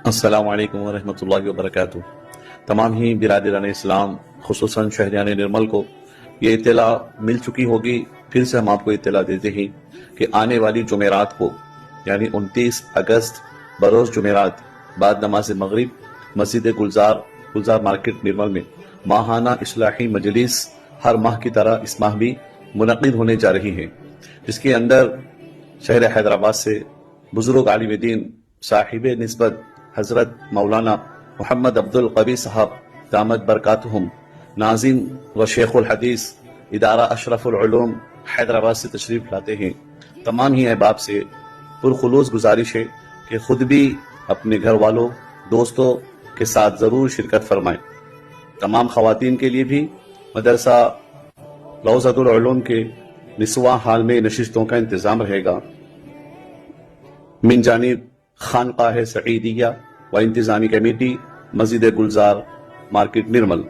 السلام علیکم ورحمۃ اللہ وبرکاتہ۔ تمام ہی برادران اسلام خصوصاً شہریان نرمل کو یہ اطلاع مل چکی ہوگی، پھر سے ہم آپ کو اطلاع دیتے ہیں کہ آنے والی جمعرات کو یعنی 29 اگست بروز جمعرات بعد نماز مغرب مسجد گلزار مارکیٹ نرمل میں ماہانہ اصلاحی مجلس ہر ماہ کی طرح اس ماہ بھی منعقد ہونے جا رہی ہے، جس کے اندر شہر حیدرآباد سے بزرگ عالم دین صاحب نسبت حضرت مولانا محمد عبد القوی صاحب دامت برکاتہم ناظم و شیخ الحدیث ادارہ اشرف العلوم حیدرآباد سے تشریف لاتے ہیں۔ تمام ہی احباب سے پرخلوص گزارش ہے کہ خود بھی اپنے گھر والوں دوستوں کے ساتھ ضرور شرکت فرمائیں۔ تمام خواتین کے لیے بھی مدرسہ روضۃ العلوم کے نسواں ہال میں نشستوں کا انتظام رہے گا من جانب خانقاہ سعیدیہ و انتظامی کمیٹی مسجد گلزار مارکیٹ نرمل۔